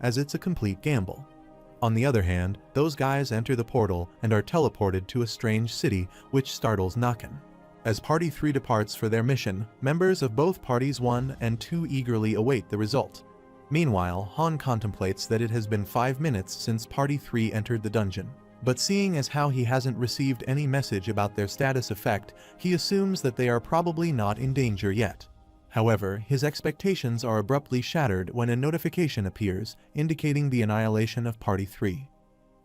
as it's a complete gamble. On the other hand, those guys enter the portal and are teleported to a strange city, which startles Nakan. As Party 3 departs for their mission, members of both Parties 1 and 2 eagerly await the result. Meanwhile, Han contemplates that it has been 5 minutes since Party 3 entered the dungeon. But seeing as how he hasn't received any message about their status effect, he assumes that they are probably not in danger yet. However, his expectations are abruptly shattered when a notification appears, indicating the annihilation of Party 3.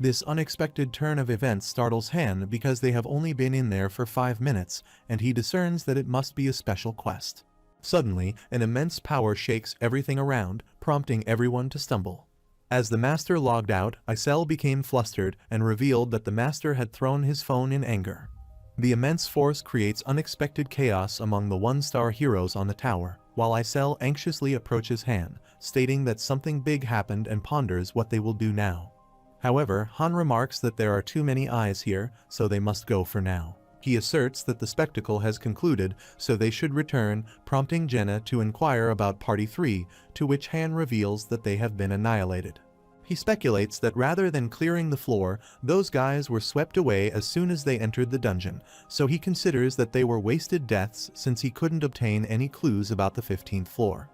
This unexpected turn of events startles Han because they have only been in there for 5 minutes, and he discerns that it must be a special quest. Suddenly, an immense power shakes everything around, prompting everyone to stumble. As the master logged out, Isel became flustered and revealed that the master had thrown his phone in anger. The immense force creates unexpected chaos among the one-star heroes on the tower, while Isel anxiously approaches Han, stating that something big happened and ponders what they will do now. However, Han remarks that there are too many eyes here, so they must go for now. He asserts that the spectacle has concluded, so they should return, prompting Jenna to inquire about Party 3, to which Han reveals that they have been annihilated. He speculates that rather than clearing the floor, those guys were swept away as soon as they entered the dungeon, so he considers that they were wasted deaths since he couldn't obtain any clues about the 15th floor.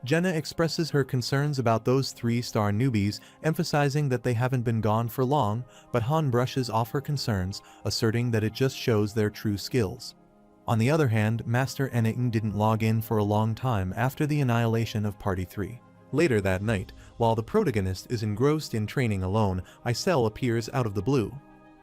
Jenna expresses her concerns about those 3-star newbies, emphasizing that they haven't been gone for long, but Han brushes off her concerns, asserting that it just shows their true skills. On the other hand, Master Eniken didn't log in for a long time after the annihilation of Party 3. Later that night, while the protagonist is engrossed in training alone, Isel appears out of the blue.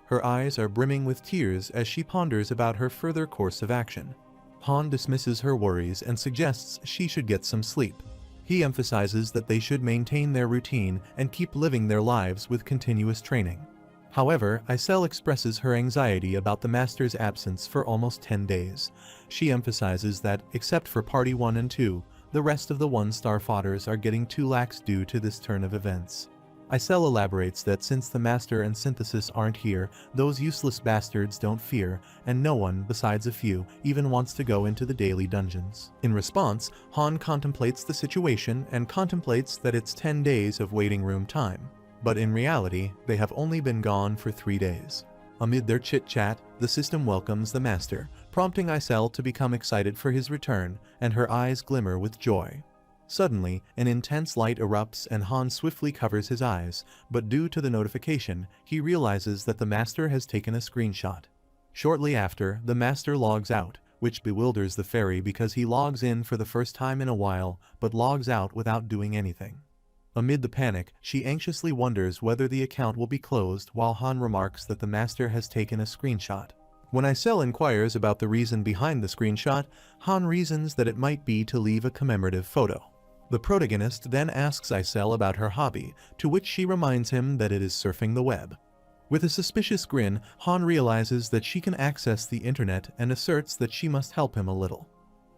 Her eyes are brimming with tears as she ponders about her further course of action. Han dismisses her worries and suggests she should get some sleep. He emphasizes that they should maintain their routine and keep living their lives with continuous training. However, Isel expresses her anxiety about the master's absence for almost 10 days. She emphasizes that, except for Party 1 and 2, the rest of the one-star fodders are getting too lax due to this turn of events. Isel elaborates that since the Master and Synthesis aren't here, those useless bastards don't fear, and no one, besides a few, even wants to go into the daily dungeons. In response, Han contemplates the situation and contemplates that it's 10 days of waiting room time. But in reality, they have only been gone for 3 days. Amid their chit-chat, the system welcomes the Master, prompting Isel to become excited for his return, and her eyes glimmer with joy. Suddenly, an intense light erupts and Han swiftly covers his eyes, but due to the notification, he realizes that the Master has taken a screenshot. Shortly after, the Master logs out, which bewilders the fairy because he logs in for the first time in a while, but logs out without doing anything. Amid the panic, she anxiously wonders whether the account will be closed while Han remarks that the Master has taken a screenshot. When Isel inquires about the reason behind the screenshot, Han reasons that it might be to leave a commemorative photo. The protagonist then asks Isel about her hobby, to which she reminds him that it is surfing the web. With a suspicious grin, Han realizes that she can access the internet and asserts that she must help him a little.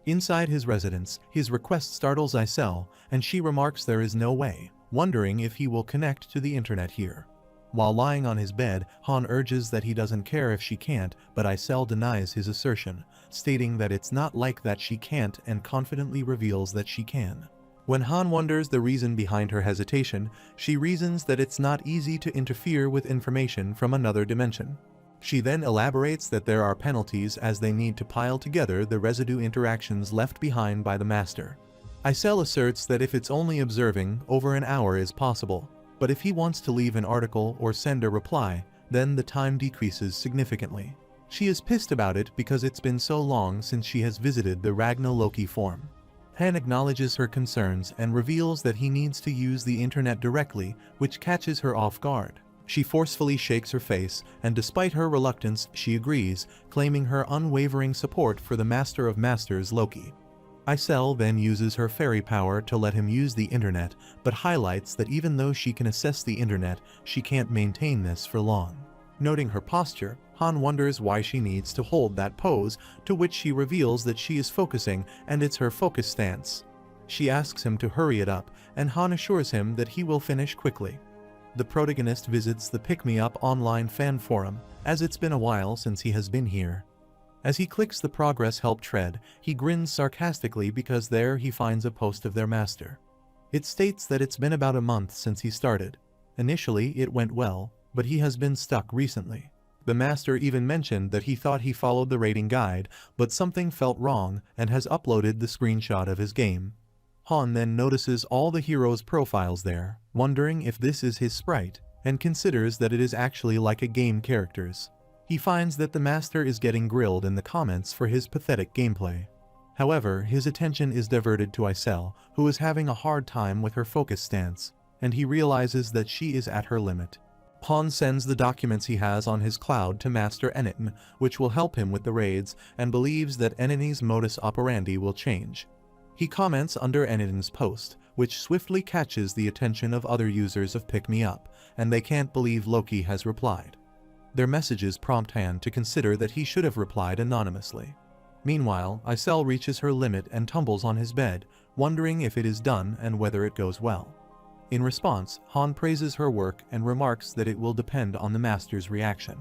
Inside his residence, his request startles Isel, and she remarks there is no way, wondering if he will connect to the internet here. While lying on his bed, Han urges that he doesn't care if she can't, but Isel denies his assertion, stating that it's not like that she can't and confidently reveals that she can. When Han wonders the reason behind her hesitation, she reasons that it's not easy to interfere with information from another dimension. She then elaborates that there are penalties as they need to pile together the residue interactions left behind by the Master. Isel asserts that if it's only observing, over an hour is possible, but if he wants to leave an article or send a reply, then the time decreases significantly. She is pissed about it because it's been so long since she has visited the Ragna Loki form. Han acknowledges her concerns and reveals that he needs to use the internet directly, which catches her off guard. She forcefully shakes her face, and despite her reluctance, she agrees, claiming her unwavering support for the Master of Masters, Loki. Isel then uses her fairy power to let him use the internet, but highlights that even though she can assess the internet, she can't maintain this for long. Noting her posture, Han wonders why she needs to hold that pose, to which she reveals that she is focusing and it's her focus stance. She asks him to hurry it up, and Han assures him that he will finish quickly. The protagonist visits the Pick Me Up online fan forum, as it's been a while since he has been here. As he clicks the progress help thread, he grins sarcastically because there he finds a post of their master. It states that it's been about a month since he started. Initially, it went well, but he has been stuck recently. The master even mentioned that he thought he followed the rating guide, but something felt wrong and has uploaded the screenshot of his game. Han then notices all the heroes' profiles there, wondering if this is his sprite, and considers that it is actually like a game character's. He finds that the master is getting grilled in the comments for his pathetic gameplay. However, his attention is diverted to Isel, who is having a hard time with her focus stance, and he realizes that she is at her limit. Han sends the documents he has on his cloud to Master Enitin, which will help him with the raids, and believes that Enitin's modus operandi will change. He comments under Enitin's post, which swiftly catches the attention of other users of Pick Me Up, and they can't believe Loki has replied. Their messages prompt Han to consider that he should have replied anonymously. Meanwhile, Isel reaches her limit and tumbles on his bed, wondering if it is done and whether it goes well. In response, Han praises her work and remarks that it will depend on the master's reaction.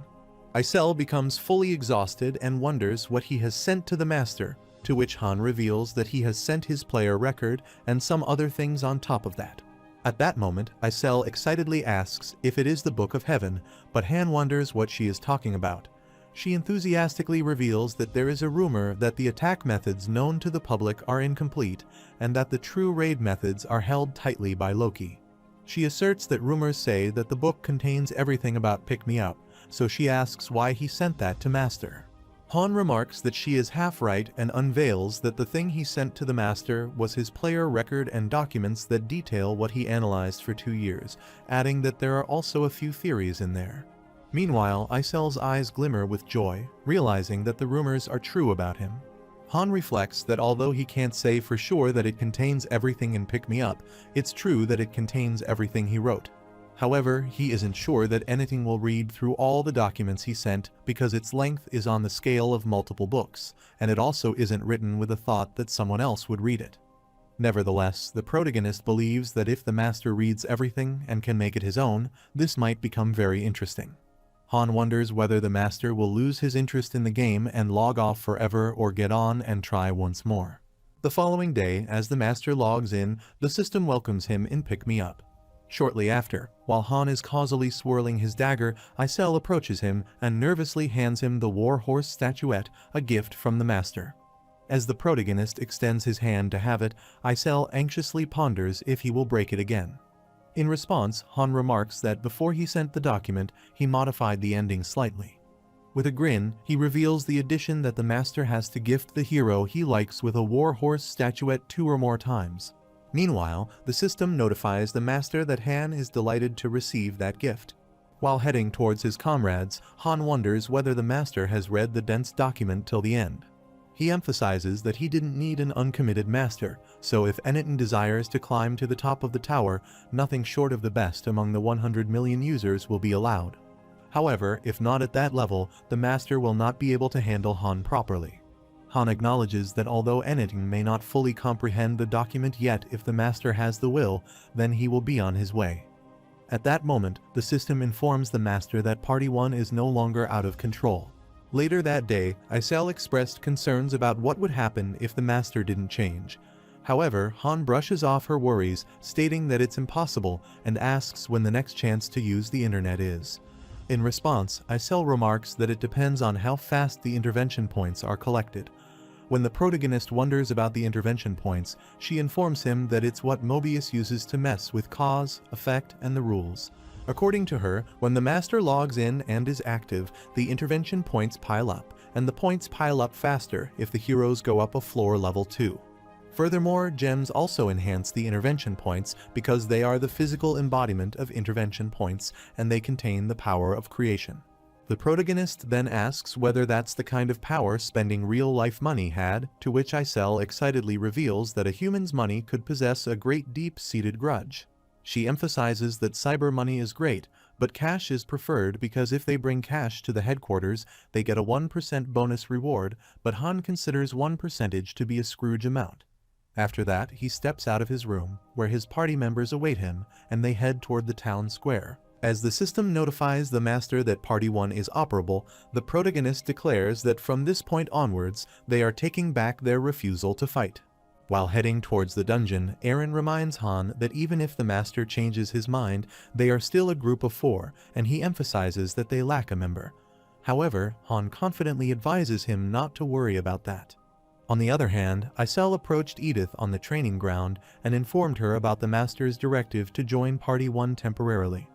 Isel becomes fully exhausted and wonders what he has sent to the master, to which Han reveals that he has sent his player record and some other things on top of that. At that moment, Isel excitedly asks if it is the Book of Heaven, but Han wonders what she is talking about. She enthusiastically reveals that there is a rumor that the attack methods known to the public are incomplete, and that the true raid methods are held tightly by Loki. She asserts that rumors say that the book contains everything about Pick Me Up, so she asks why he sent that to Master. Han remarks that she is half right and unveils that the thing he sent to the master was his player record and documents that detail what he analyzed for 2 years, adding that there are also a few theories in there. Meanwhile, Isel's eyes glimmer with joy, realizing that the rumors are true about him. Han reflects that although he can't say for sure that it contains everything in Pick Me Up, it's true that it contains everything he wrote. However, he isn't sure that anything will read through all the documents he sent because its length is on the scale of multiple books, and it also isn't written with a thought that someone else would read it. Nevertheless, the protagonist believes that if the master reads everything and can make it his own, this might become very interesting. Han wonders whether the master will lose his interest in the game and log off forever or get on and try once more. The following day, as the master logs in, the system welcomes him in Pick Me Up. Shortly after, while Han is causally swirling his dagger, Isel approaches him and nervously hands him the war horse statuette, a gift from the master. As the protagonist extends his hand to have it, Isel anxiously ponders if he will break it again. In response, Han remarks that before he sent the document, he modified the ending slightly. With a grin, he reveals the addition that the master has to gift the hero he likes with a war horse statuette 2 or more times. Meanwhile, the system notifies the master that Han is delighted to receive that gift. While heading towards his comrades, Han wonders whether the master has read the dense document till the end. He emphasizes that he didn't need an uncommitted master, so if Enitin desires to climb to the top of the tower, nothing short of the best among the 100 million users will be allowed. However, if not at that level, the master will not be able to handle Han properly. Han acknowledges that although Enitin may not fully comprehend the document yet, if the master has the will, then he will be on his way. At that moment, the system informs the master that Party 1 is no longer out of control. Later that day, Isel expressed concerns about what would happen if the master didn't change. However, Han brushes off her worries, stating that it's impossible, and asks when the next chance to use the internet is. In response, Isel remarks that it depends on how fast the intervention points are collected. When the protagonist wonders about the intervention points, she informs him that it's what Mobius uses to mess with cause, effect, and the rules. According to her, when the master logs in and is active, the intervention points pile up, and the points pile up faster if the heroes go up a floor level 2. Furthermore, gems also enhance the intervention points because they are the physical embodiment of intervention points and they contain the power of creation. The protagonist then asks whether that's the kind of power spending real-life money had, to which Isel excitedly reveals that a human's money could possess a great deep-seated grudge. She emphasizes that cyber money is great, but cash is preferred because if they bring cash to the headquarters, they get a 1% bonus reward, but Han considers 1% to be a Scrooge amount. After that, he steps out of his room, where his party members await him, and they head toward the town square. As the system notifies the master that Party 1 is operable, the protagonist declares that from this point onwards, they are taking back their refusal to fight. While heading towards the dungeon, Eren reminds Han that even if the master changes his mind, they are still a group of 4, and he emphasizes that they lack a member. However, Han confidently advises him not to worry about that. On the other hand, Isel approached Edith on the training ground and informed her about the master's directive to join Party 1 temporarily.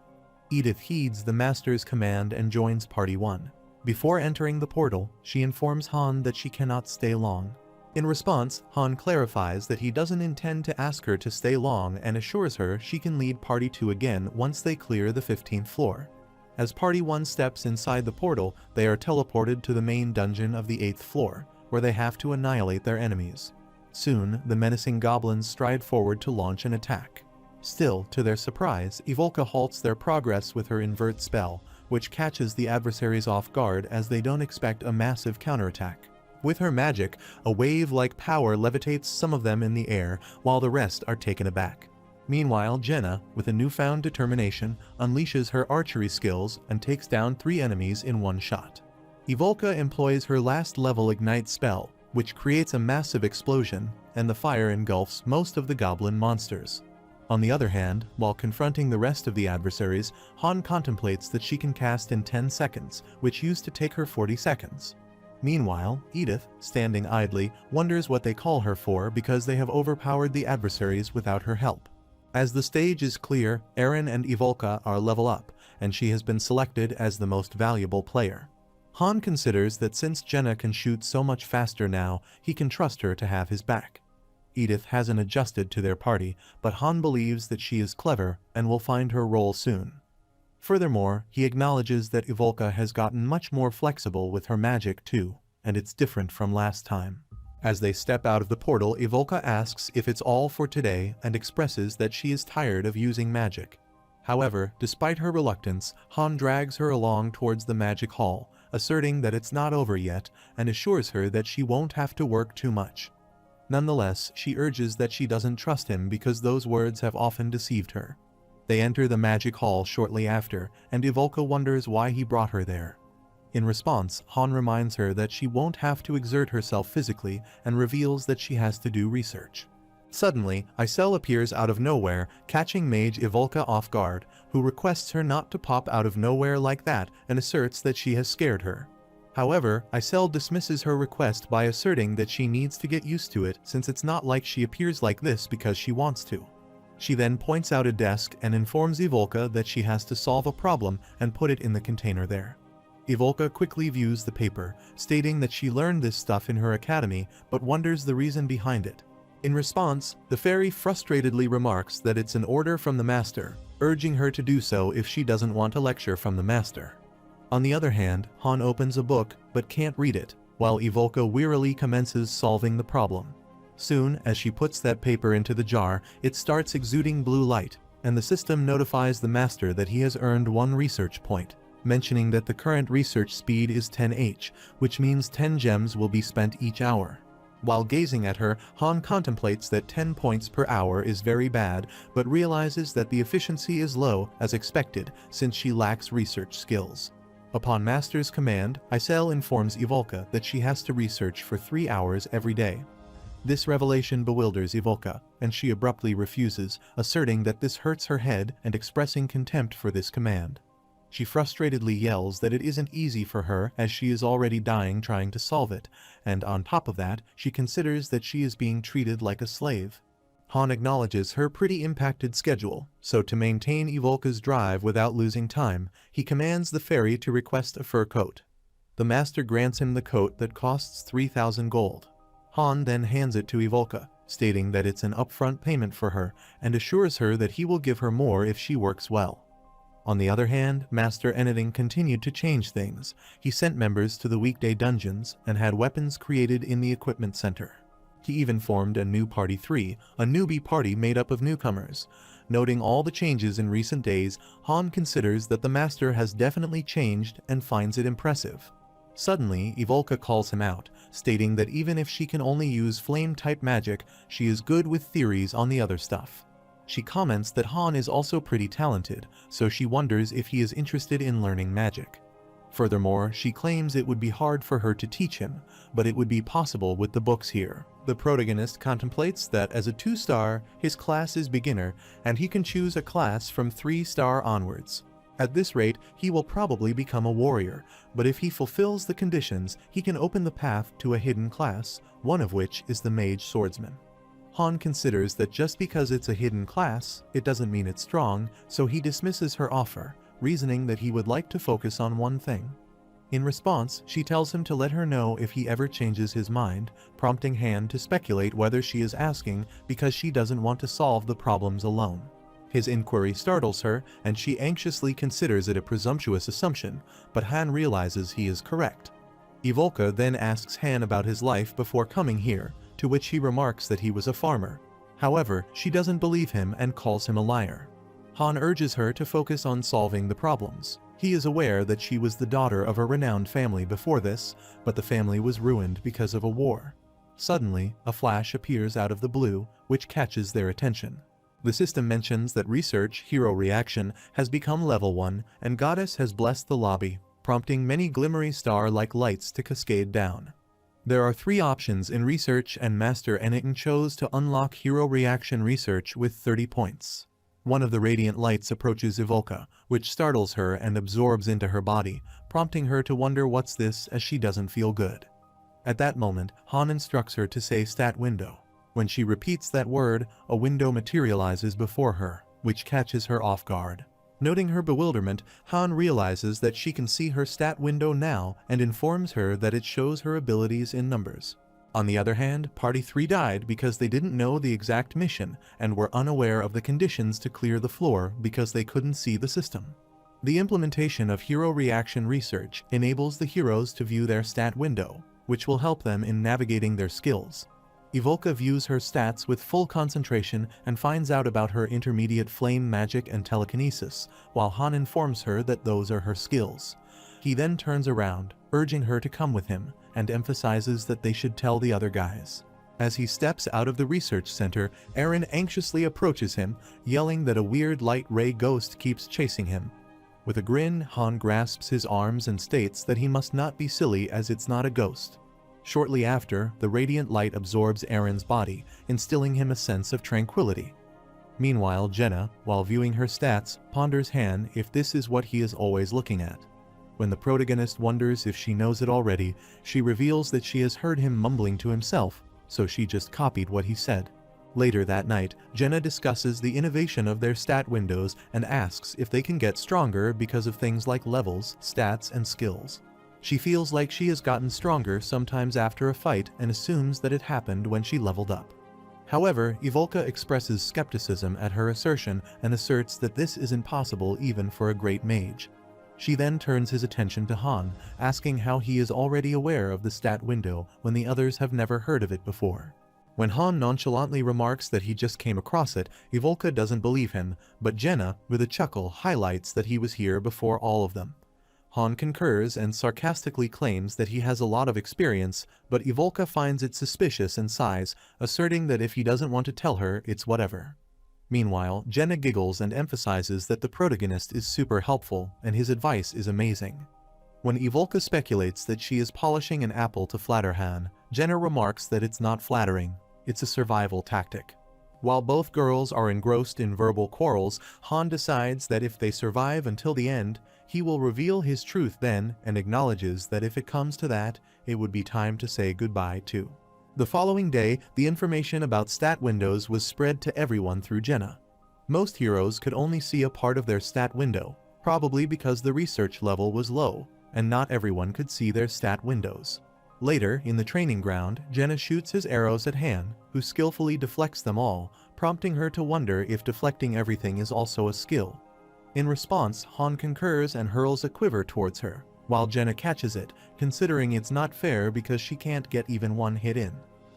Edith heeds the master's command and joins Party 1. Before entering the portal, she informs Han that she cannot stay long. In response, Han clarifies that he doesn't intend to ask her to stay long and assures her she can lead Party 2 again once they clear the 15th floor. As Party 1 steps inside the portal, they are teleported to the main dungeon of the 8th floor, where they have to annihilate their enemies. Soon, the menacing goblins stride forward to launch an attack. Still, to their surprise, Ivolka halts their progress with her invert spell, which catches the adversaries off guard as they don't expect a massive counterattack. With her magic, a wave-like power levitates some of them in the air, while the rest are taken aback. Meanwhile, Jenna, with a newfound determination, unleashes her archery skills and takes down 3 enemies in one shot. Ivolka employs her last level Ignite spell, which creates a massive explosion, and the fire engulfs most of the goblin monsters. On the other hand, while confronting the rest of the adversaries, Han contemplates that she can cast in 10 seconds, which used to take her 40 seconds. Meanwhile, Edith, standing idly, wonders what they call her for because they have overpowered the adversaries without her help. As the stage is clear, Eren and Ivolka are level up, and she has been selected as the most valuable player. Han considers that since Jenna can shoot so much faster now, he can trust her to have his back. Edith hasn't adjusted to their party, but Han believes that she is clever and will find her role soon. Furthermore, he acknowledges that Ivolka has gotten much more flexible with her magic too, and it's different from last time. As they step out of the portal, Ivolka asks if it's all for today and expresses that she is tired of using magic. However, despite her reluctance, Han drags her along towards the magic hall, asserting that it's not over yet and assures her that she won't have to work too much. Nonetheless, she urges that she doesn't trust him because those words have often deceived her. They enter the magic hall shortly after, and Ivolka wonders why he brought her there. In response, Han reminds her that she won't have to exert herself physically and reveals that she has to do research. Suddenly, Isel appears out of nowhere, catching Mage Ivolka off guard, who requests her not to pop out of nowhere like that and asserts that she has scared her. However, Isel dismisses her request by asserting that she needs to get used to it since it's not like she appears like this because she wants to. She then points out a desk and informs Ivolka that she has to solve a problem and put it in the container there. Ivolka quickly views the paper, stating that she learned this stuff in her academy but wonders the reason behind it. In response, the fairy frustratedly remarks that it's an order from the master, urging her to do so if she doesn't want a lecture from the master. On the other hand, Han opens a book but can't read it, while Ivolka wearily commences solving the problem. Soon, as she puts that paper into the jar, it starts exuding blue light, and the system notifies the master that he has earned 1 research point, mentioning that the current research speed is 10h, which means 10 gems will be spent each hour. While gazing at her, Han contemplates that 10 points per hour is very bad, but realizes that the efficiency is low as expected since she lacks research skills. Upon Master's command, Isel informs Ivolka that she has to research for 3 hours every day. This revelation bewilders Ivolka, and she abruptly refuses, asserting that this hurts her head and expressing contempt for this command. She frustratedly yells that it isn't easy for her as she is already dying trying to solve it, and on top of that, she considers that she is being treated like a slave. Han acknowledges her pretty impacted schedule, so to maintain Ivolka's drive without losing time, he commands the fairy to request a fur coat. The master grants him the coat that costs 3,000 gold. Han then hands it to Ivolka, stating that it's an upfront payment for her, and assures her that he will give her more if she works well. On the other hand, Master Eniding continued to change things. He sent members to the weekday dungeons and had weapons created in the equipment center. He even formed a new Party 3, a newbie party made up of newcomers. Noting all the changes in recent days, Han considers that the Master has definitely changed and finds it impressive. Suddenly, Ivolka calls him out, stating that even if she can only use flame-type magic, she is good with theories on the other stuff. She comments that Han is also pretty talented, so she wonders if he is interested in learning magic. Furthermore, she claims it would be hard for her to teach him, but it would be possible with the books here. The protagonist contemplates that as a 2-star, his class is beginner, and he can choose a class from 3-star onwards. At this rate, he will probably become a warrior, but if he fulfills the conditions, he can open the path to a hidden class, one of which is the mage swordsman. Han considers that just because it's a hidden class, it doesn't mean it's strong, so he dismisses her offer, reasoning that he would like to focus on one thing. In response, she tells him to let her know if he ever changes his mind, prompting Han to speculate whether she is asking because she doesn't want to solve the problems alone. His inquiry startles her, and she anxiously considers it a presumptuous assumption, but Han realizes he is correct. Ivolka then asks Han about his life before coming here, to which he remarks that he was a farmer. However, she doesn't believe him and calls him a liar. Han urges her to focus on solving the problems. He is aware that she was the daughter of a renowned family before this, but the family was ruined because of a war. Suddenly, a flash appears out of the blue, which catches their attention. The system mentions that research hero reaction has become level 1, and Goddess has blessed the lobby, prompting many glimmery star-like lights to cascade down. There are 3 options in research, and Master Anakin chose to unlock hero reaction research with 30 points. One of the radiant lights approaches Ivolka, which startles her and absorbs into her body, prompting her to wonder what's this as she doesn't feel good. At that moment, Han instructs her to say stat window. When she repeats that word, a window materializes before her, which catches her off guard. Noting her bewilderment, Han realizes that she can see her stat window now and informs her that it shows her abilities in numbers. On the other hand, Party 3 died because they didn't know the exact mission and were unaware of the conditions to clear the floor because they couldn't see the system. The implementation of hero reaction research enables the heroes to view their stat window, which will help them in navigating their skills. Ivolka views her stats with full concentration and finds out about her intermediate flame magic and telekinesis, while Han informs her that those are her skills. He then turns around, urging her to come with him, and emphasizes that they should tell the other guys. As he steps out of the research center, Eren anxiously approaches him, yelling that a weird light ray ghost keeps chasing him. With a grin, Han grasps his arms and states that he must not be silly as it's not a ghost. Shortly after, the radiant light absorbs Eren's body, instilling him a sense of tranquility. Meanwhile, Jenna, while viewing her stats, ponders Han if this is what he is always looking at. When the protagonist wonders if she knows it already, she reveals that she has heard him mumbling to himself, so she just copied what he said. Later that night, Jenna discusses the innovation of their stat windows and asks if they can get stronger because of things like levels, stats, and skills. She feels like she has gotten stronger sometimes after a fight and assumes that it happened when she leveled up. However, Ivolka expresses skepticism at her assertion and asserts that this is impossible even for a great mage. She then turns his attention to Han, asking how he is already aware of the stat window when the others have never heard of it before. When Han nonchalantly remarks that he just came across it, Ivolka doesn't believe him, but Jenna, with a chuckle, highlights that he was here before all of them. Han concurs and sarcastically claims that he has a lot of experience, but Ivolka finds it suspicious and sighs, asserting that if he doesn't want to tell her, it's whatever. Meanwhile, Jenna giggles and emphasizes that the protagonist is super helpful and his advice is amazing. When Ivolka speculates that she is polishing an apple to flatter Han, Jenna remarks that it's not flattering, it's a survival tactic. While both girls are engrossed in verbal quarrels, Han decides that if they survive until the end, he will reveal his truth then and acknowledges that if it comes to that, it would be time to say goodbye too. The following day, the information about stat windows was spread to everyone through Jenna. Most heroes could only see a part of their stat window, probably because the research level was low, and not everyone could see their stat windows. Later, in the training ground, Jenna shoots his arrows at Han, who skillfully deflects them all, prompting her to wonder if deflecting everything is also a skill. In response, Han concurs and hurls a quiver towards her, while Jenna catches it, considering it's not fair because she can't get even one hit in.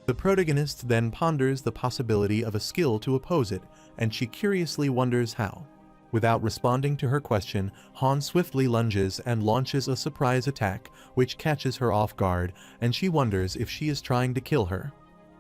The protagonist then ponders the possibility of a skill to oppose it, and she curiously wonders how. Without responding to her question, Han swiftly lunges and launches a surprise attack, which catches her off guard, and she wonders if she is trying to kill her.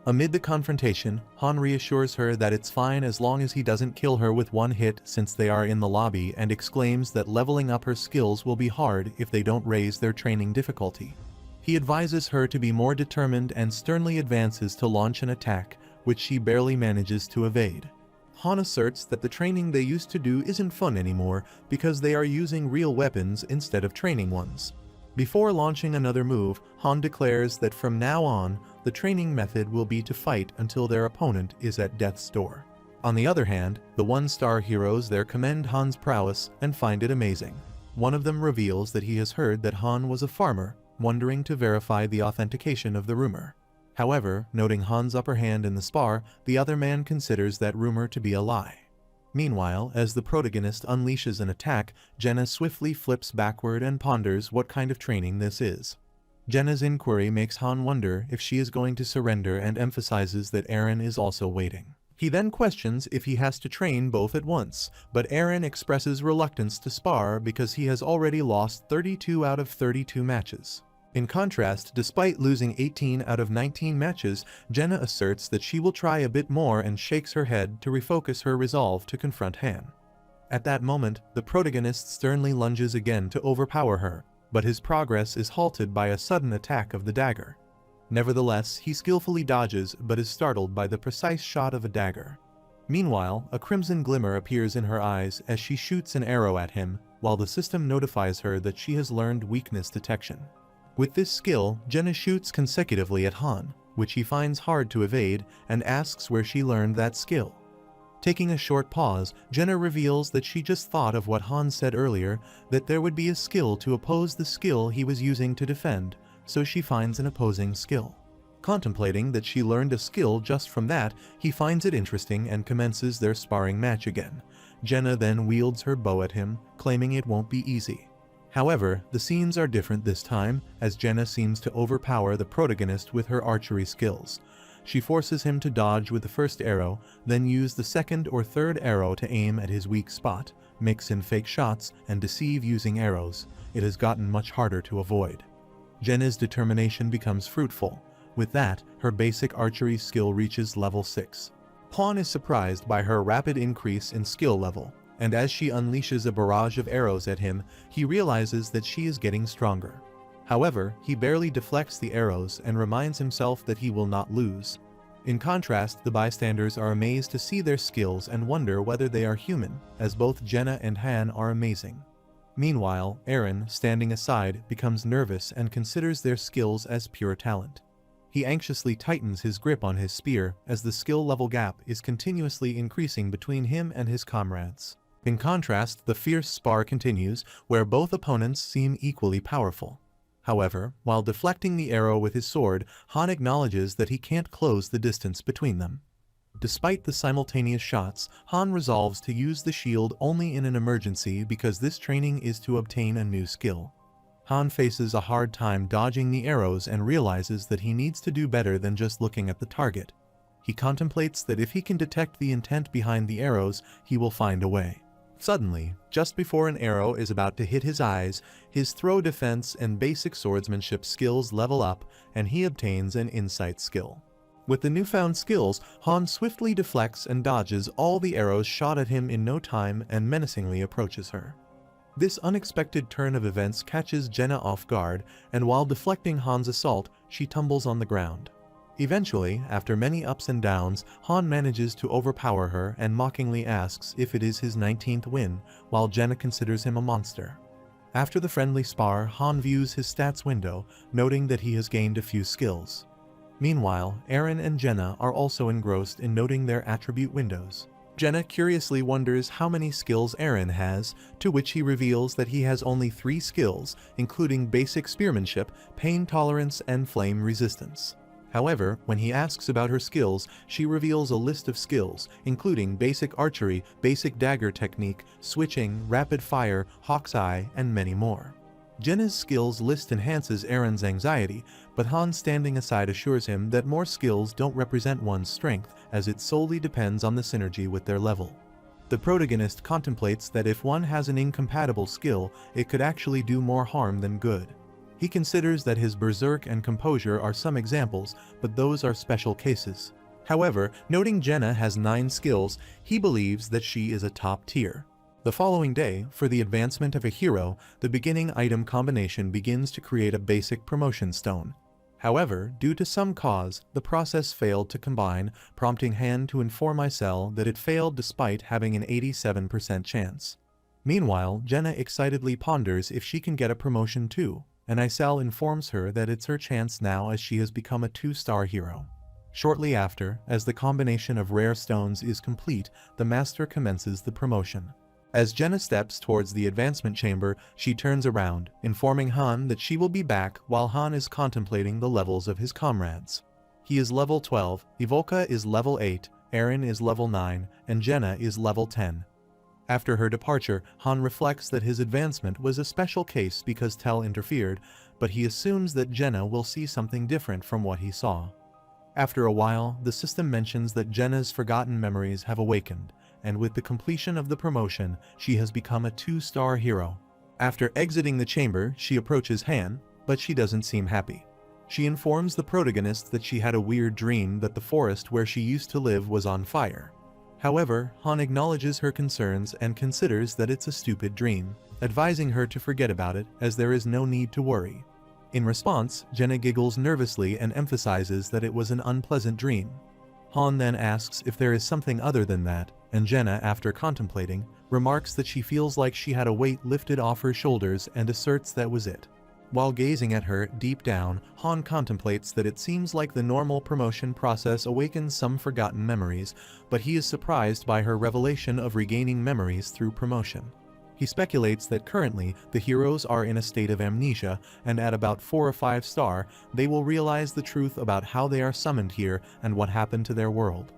Amid the confrontation, Han reassures her that it's fine as long as he doesn't kill her with one hit since they are in the lobby, and exclaims that leveling up her skills will be hard if they don't raise their training difficulty. He advises her to be more determined and sternly advances to launch an attack, which she barely manages to evade. Han asserts that the training they used to do isn't fun anymore because they are using real weapons instead of training ones. Before launching another move, Han declares that from now on, the training method will be to fight until their opponent is at death's door. On the other hand, the one-star heroes there commend Han's prowess and find it amazing. One of them reveals that he has heard that Han was a farmer, wondering to verify the authentication of the rumor. However, noting Han's upper hand in the spar, the other man considers that rumor to be a lie. Meanwhile, as the protagonist unleashes an attack, Jenna swiftly flips backward and ponders what kind of training this is. Jenna's inquiry makes Han wonder if she is going to surrender and emphasizes that Eren is also waiting. He then questions if he has to train both at once, but Eren expresses reluctance to spar because he has already lost 32 out of 32 matches. In contrast, despite losing 18 out of 19 matches, Jenna asserts that she will try a bit more and shakes her head to refocus her resolve to confront Han. At that moment, the protagonist sternly lunges again to overpower her, but his progress is halted by a sudden attack of the dagger. Nevertheless, he skillfully dodges but is startled by the precise shot of a dagger. Meanwhile, a crimson glimmer appears in her eyes as she shoots an arrow at him, while the system notifies her that she has learned weakness detection. With this skill, Jenna shoots consecutively at Han, which he finds hard to evade, and asks where she learned that skill. Taking a short pause, Jenna reveals that she just thought of what Han said earlier, that there would be a skill to oppose the skill he was using to defend, so she finds an opposing skill. Contemplating that she learned a skill just from that, he finds it interesting and commences their sparring match again. Jenna then wields her bow at him, claiming it won't be easy. However, the scenes are different this time, as Jenna seems to overpower the protagonist with her archery skills. She forces him to dodge with the first arrow, then use the second or third arrow to aim at his weak spot, mix in fake shots, and deceive using arrows. It has gotten much harder to avoid. Jenna's determination becomes fruitful. With that, her basic archery skill reaches level 6. Han is surprised by her rapid increase in skill level, and as she unleashes a barrage of arrows at him, he realizes that she is getting stronger. However, he barely deflects the arrows and reminds himself that he will not lose. In contrast, the bystanders are amazed to see their skills and wonder whether they are human, as both Jenna and Han are amazing. Meanwhile, Eren, standing aside, becomes nervous and considers their skills as pure talent. He anxiously tightens his grip on his spear as the skill level gap is continuously increasing between him and his comrades. In contrast, the fierce spar continues, where both opponents seem equally powerful. However, while deflecting the arrow with his sword, Han acknowledges that he can't close the distance between them. Despite the simultaneous shots, Han resolves to use the shield only in an emergency because this training is to obtain a new skill. Han faces a hard time dodging the arrows and realizes that he needs to do better than just looking at the target. He contemplates that if he can detect the intent behind the arrows, he will find a way. Suddenly, just before an arrow is about to hit his eyes, his throw defense and basic swordsmanship skills level up, and he obtains an insight skill. With the newfound skills, Han swiftly deflects and dodges all the arrows shot at him in no time and menacingly approaches her. This unexpected turn of events catches Jenna off guard, and while deflecting Han's assault, she tumbles on the ground. Eventually, after many ups and downs, Han manages to overpower her and mockingly asks if it is his 19th win, while Jenna considers him a monster. After the friendly spar, Han views his stats window, noting that he has gained a few skills. Meanwhile, Eren and Jenna are also engrossed in noting their attribute windows. Jenna curiously wonders how many skills Eren has, to which he reveals that he has only 3 skills, including basic spearmanship, pain tolerance, and flame resistance. However, when he asks about her skills, she reveals a list of skills, including basic archery, basic dagger technique, switching, rapid fire, hawk's eye, and many more. Jenna's skills list enhances Eren's anxiety, but Han standing aside assures him that more skills don't represent one's strength, as it solely depends on the synergy with their level. The protagonist contemplates that if one has an incompatible skill, it could actually do more harm than good. He considers that his berserk and composure are some examples, but those are special cases. However, noting Jenna has 9 skills, he believes that she is a top tier. The following day, for the advancement of a hero, the beginning item combination begins to create a basic promotion stone. However, due to some cause, the process failed to combine, prompting Han to inform Isel that it failed despite having an 87% chance. Meanwhile, Jenna excitedly ponders if she can get a promotion too, and Isel informs her that it's her chance now as she has become a 2-star hero. Shortly after, as the combination of rare stones is complete, the master commences the promotion. As Jenna steps towards the advancement chamber, she turns around, informing Han that she will be back while Han is contemplating the levels of his comrades. He is level 12, Ivolka is level 8, Eren is level 9, and Jenna is level 10. After her departure, Han reflects that his advancement was a special case because Tell interfered, but he assumes that Jenna will see something different from what he saw. After a while, the system mentions that Jenna's forgotten memories have awakened, and with the completion of the promotion, she has become a 2-star hero. After exiting the chamber, she approaches Han, but she doesn't seem happy. She informs the protagonist that she had a weird dream that the forest where she used to live was on fire. However, Han acknowledges her concerns and considers that it's a stupid dream, advising her to forget about it as there is no need to worry. In response, Jenna giggles nervously and emphasizes that it was an unpleasant dream. Han then asks if there is something other than that, and Jenna, after contemplating, remarks that she feels like she had a weight lifted off her shoulders and asserts that was it. While gazing at her, deep down, Han contemplates that it seems like the normal promotion process awakens some forgotten memories, but he is surprised by her revelation of regaining memories through promotion. He speculates that currently, the heroes are in a state of amnesia, and at about 4 or 5 star, they will realize the truth about how they are summoned here and what happened to their world.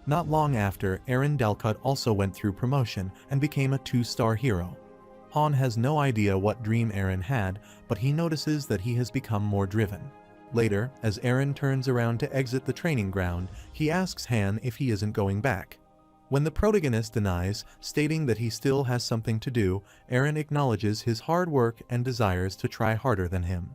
Not long after, Eren Delcut also went through promotion and became a 2-star hero. Han has no idea what dream Eren had, but he notices that he has become more driven. Later, as Eren turns around to exit the training ground, he asks Han if he isn't going back. When the protagonist denies, stating that he still has something to do, Eren acknowledges his hard work and desires to try harder than him.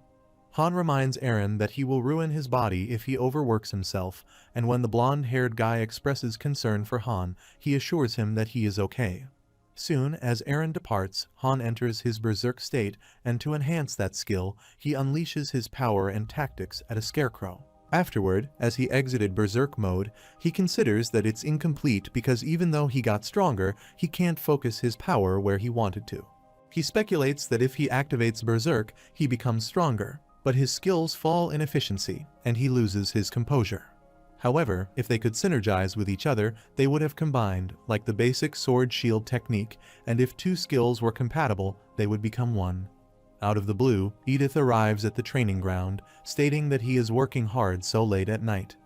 Han reminds Eren that he will ruin his body if he overworks himself, and when the blonde-haired guy expresses concern for Han, he assures him that he is okay. Soon, as Eren departs, Han enters his berserk state, and to enhance that skill, he unleashes his power and tactics at a scarecrow. Afterward, as he exited berserk mode, he considers that it's incomplete because even though he got stronger, he can't focus his power where he wanted to. He speculates that if he activates berserk, he becomes stronger, but his skills fall in efficiency, and he loses his composure. However, if they could synergize with each other, they would have combined, like the basic sword-shield technique, and if 2 skills were compatible, they would become 1. Out of the blue, Edith arrives at the training ground, stating that he is working hard so late at night.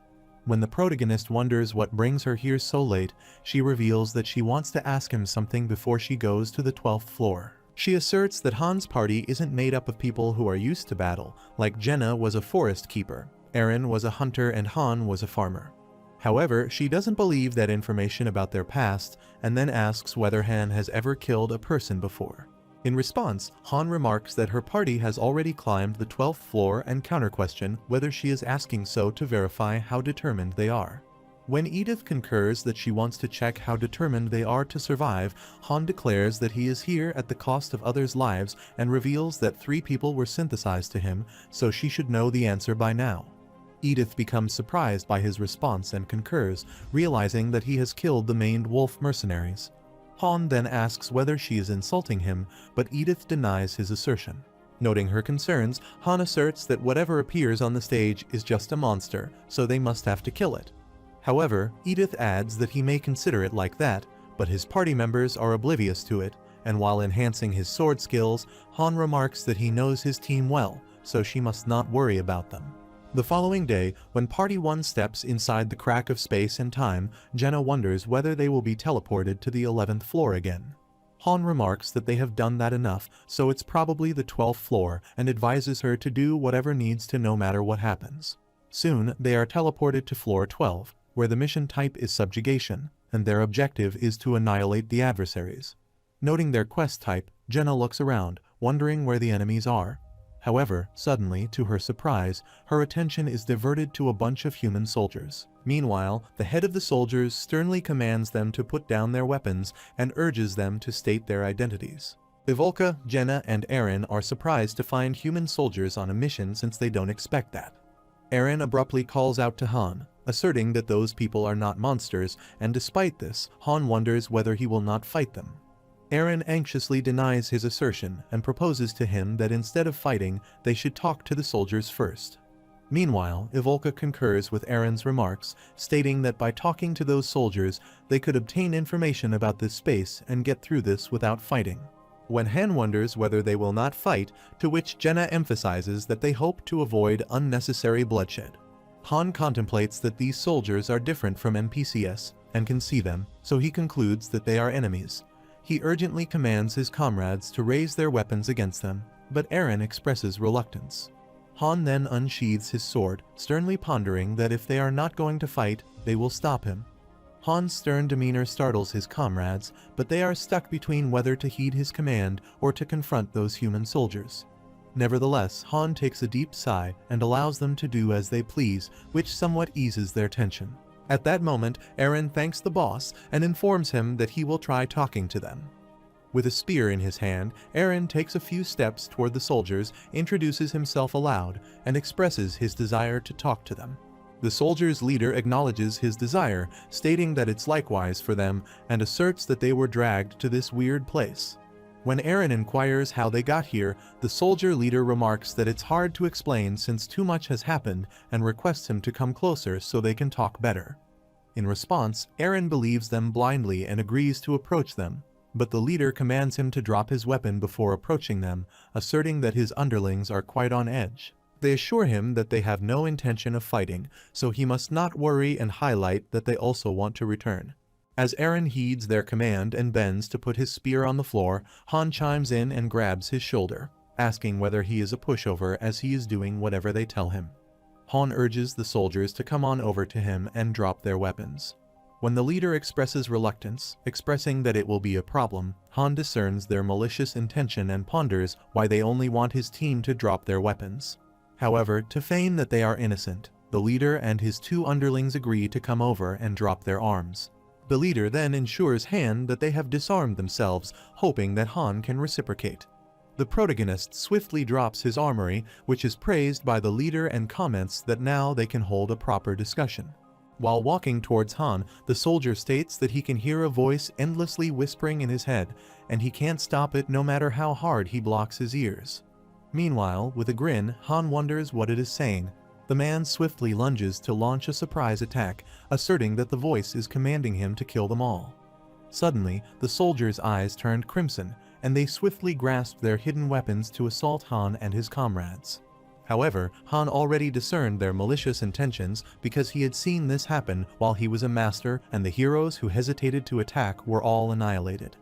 When the protagonist wonders what brings her here so late, she reveals that she wants to ask him something before she goes to the 12th floor. She asserts that Han's party isn't made up of people who are used to battle, like Jenna was a forest keeper, Eren was a hunter, and Han was a farmer. However, she doesn't believe that information about their past, and then asks whether Han has ever killed a person before. In response, Han remarks that her party has already climbed the 12th floor and counter-question whether she is asking so to verify how determined they are. When Edith concurs that she wants to check how determined they are to survive, Han declares that he is here at the cost of others' lives and reveals that 3 people were synthesized to him, so she should know the answer by now. Edith becomes surprised by his response and concurs, realizing that he has killed the maimed wolf mercenaries. Han then asks whether she is insulting him, but Edith denies his assertion. Noting her concerns, Han asserts that whatever appears on the stage is just a monster, so they must have to kill it. However, Edith adds that he may consider it like that, but his party members are oblivious to it, and while enhancing his sword skills, Han remarks that he knows his team well, so she must not worry about them. The following day, when Party 1 steps inside the crack of space and time, Jenna wonders whether they will be teleported to the 11th floor again. Han remarks that they have done that enough, so it's probably the 12th floor, and advises her to do whatever needs to no matter what happens. Soon, they are teleported to floor 12, where the mission type is subjugation, and their objective is to annihilate the adversaries. Noting their quest type, Jenna looks around, wondering where the enemies are. However, suddenly, to her surprise, her attention is diverted to a bunch of human soldiers. Meanwhile, the head of the soldiers sternly commands them to put down their weapons and urges them to state their identities. Ivolka, Jenna, and Eren are surprised to find human soldiers on a mission since they don't expect that. Eren abruptly calls out to Han, asserting that those people are not monsters, and despite this, Han wonders whether he will not fight them. Eren anxiously denies his assertion and proposes to him that instead of fighting, they should talk to the soldiers first. Meanwhile, Ivolka concurs with Eren's remarks, stating that by talking to those soldiers, they could obtain information about this space and get through this without fighting. When Han wonders whether they will not fight, to which Jenna emphasizes that they hope to avoid unnecessary bloodshed. Han contemplates that these soldiers are different from NPCs and can see them, so he concludes that they are enemies. He urgently commands his comrades to raise their weapons against them, but Eren expresses reluctance. Han then unsheathes his sword, sternly pondering that if they are not going to fight, they will stop him. Han's stern demeanor startles his comrades, but they are stuck between whether to heed his command or to confront those human soldiers. Nevertheless, Han takes a deep sigh and allows them to do as they please, which somewhat eases their tension. At that moment, Eren thanks the boss and informs him that he will try talking to them. With a spear in his hand, Eren takes a few steps toward the soldiers, introduces himself aloud, and expresses his desire to talk to them. The soldiers' leader acknowledges his desire, stating that it's likewise for them, and asserts that they were dragged to this weird place. When Eren inquires how they got here, the soldier leader remarks that it's hard to explain since too much has happened and requests him to come closer so they can talk better. In response, Eren believes them blindly and agrees to approach them, but the leader commands him to drop his weapon before approaching them, asserting that his underlings are quite on edge. They assure him that they have no intention of fighting, so he must not worry and highlight that they also want to return. As Eren heeds their command and bends to put his spear on the floor, Han chimes in and grabs his shoulder, asking whether he is a pushover as he is doing whatever they tell him. Han urges the soldiers to come on over to him and drop their weapons. When the leader expresses reluctance, expressing that it will be a problem, Han discerns their malicious intention and ponders why they only want his team to drop their weapons. However, to feign that they are innocent, the leader and his two underlings agree to come over and drop their arms. The leader then ensures Han that they have disarmed themselves, hoping that Han can reciprocate. The protagonist swiftly drops his armory, which is praised by the leader and comments that now they can hold a proper discussion. While walking towards Han, the soldier states that he can hear a voice endlessly whispering in his head, and he can't stop it no matter how hard he blocks his ears. Meanwhile, with a grin, Han wonders what it is saying. The man swiftly lunges to launch a surprise attack, asserting that the voice is commanding him to kill them all. Suddenly, the soldiers' eyes turned crimson, and they swiftly grasped their hidden weapons to assault Han and his comrades. However, Han already discerned their malicious intentions because he had seen this happen while he was a master, and the heroes who hesitated to attack were all annihilated.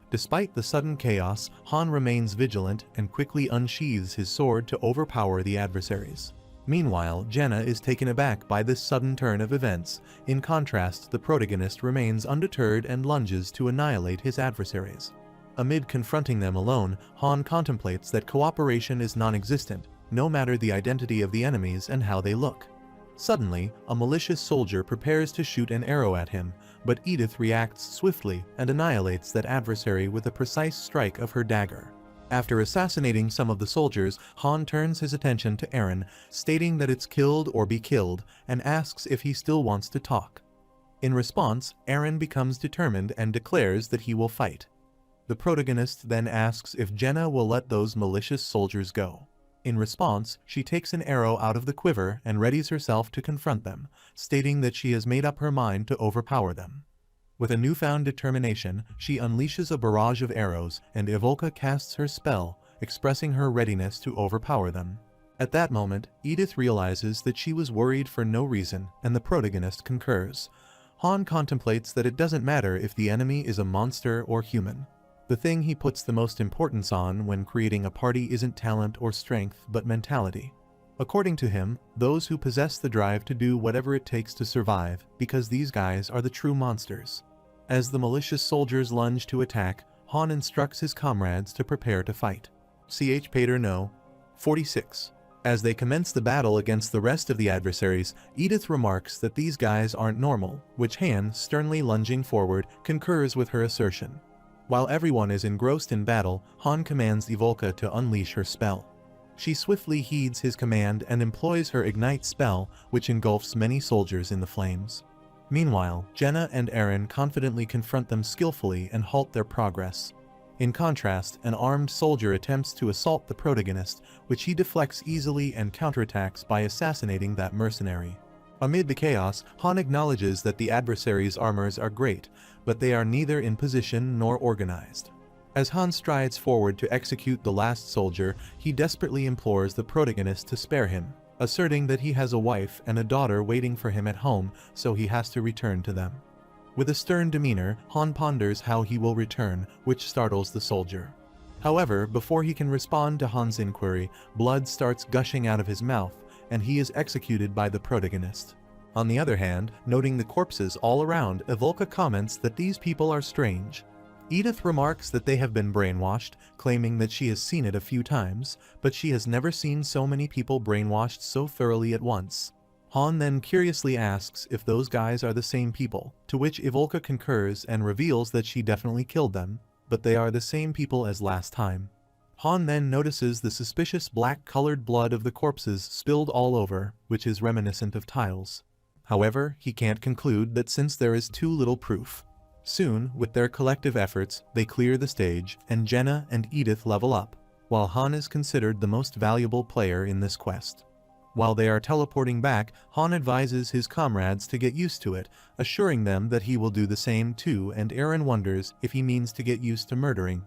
Despite the sudden chaos, Han remains vigilant and quickly unsheathes his sword to overpower the adversaries. Meanwhile, Jenna is taken aback by this sudden turn of events. In contrast, the protagonist remains undeterred and lunges to annihilate his adversaries. Amid confronting them alone, Han contemplates that cooperation is non-existent, no matter the identity of the enemies and how they look. Suddenly, a malicious soldier prepares to shoot an arrow at him, but Edith reacts swiftly and annihilates that adversary with a precise strike of her dagger. After assassinating some of the soldiers, Han turns his attention to Eren, stating that it's killed or be killed, and asks if he still wants to talk. In response, Eren becomes determined and declares that he will fight. The protagonist then asks if Jenna will let those malicious soldiers go. In response, she takes an arrow out of the quiver and readies herself to confront them, stating that she has made up her mind to overpower them. With a newfound determination, she unleashes a barrage of arrows, and Ivolka casts her spell, expressing her readiness to overpower them. At that moment, Edith realizes that she was worried for no reason, and the protagonist concurs. Han contemplates that it doesn't matter if the enemy is a monster or human. The thing he puts the most importance on when creating a party isn't talent or strength, but mentality. According to him, those who possess the drive to do whatever it takes to survive, because these guys are the true monsters. As the malicious soldiers lunge to attack, Han instructs his comrades to prepare to fight. Ch Pater no. 46. As they commence the battle against the rest of the adversaries, Edith remarks that these guys aren't normal, which Han, sternly lunging forward, concurs with her assertion. While everyone is engrossed in battle, Han commands Evolka to unleash her spell. She swiftly heeds his command and employs her ignite spell, which engulfs many soldiers in the flames. Meanwhile, Jenna and Eren confidently confront them skillfully and halt their progress. In contrast, an armed soldier attempts to assault the protagonist, which he deflects easily and counterattacks by assassinating that mercenary. Amid the chaos, Han acknowledges that the adversaries' armors are great, but they are neither in position nor organized. As Han strides forward to execute the last soldier, he desperately implores the protagonist to spare him, asserting that he has a wife and a daughter waiting for him at home, so he has to return to them. With a stern demeanor, Han ponders how he will return, which startles the soldier. However, before he can respond to Han's inquiry, blood starts gushing out of his mouth, and he is executed by the protagonist. On the other hand, noting the corpses all around, Evolka comments that these people are strange. Edith remarks that they have been brainwashed, claiming that she has seen it a few times, but she has never seen so many people brainwashed so thoroughly at once. Han then curiously asks if those guys are the same people, to which Evolka concurs and reveals that she definitely killed them, but they are the same people as last time. Han then notices the suspicious black-colored blood of the corpses spilled all over, which is reminiscent of tiles. However, he can't conclude that since there is too little proof. Soon, with their collective efforts, they clear the stage, and Jenna and Edith level up, while Han is considered the most valuable player in this quest. While they are teleporting back, Han advises his comrades to get used to it, assuring them that he will do the same too, and Eren wonders if he means to get used to murdering.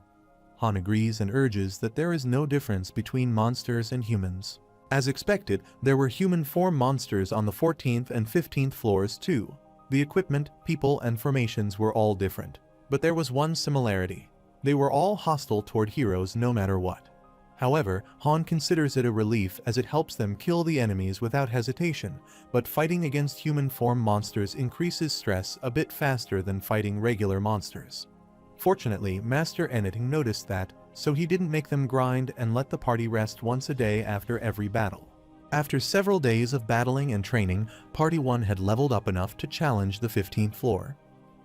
Han agrees and urges that there is no difference between monsters and humans. As expected, there were human form monsters on the 14th and 15th floors too. The equipment, people, and formations were all different. But there was one similarity. They were all hostile toward heroes no matter what. However, Han considers it a relief as it helps them kill the enemies without hesitation, but fighting against human form monsters increases stress a bit faster than fighting regular monsters. Fortunately, Master Editing noticed that, so he didn't make them grind and let the party rest once a day after every battle. After several days of battling and training, Party 1 had leveled up enough to challenge the 15th floor.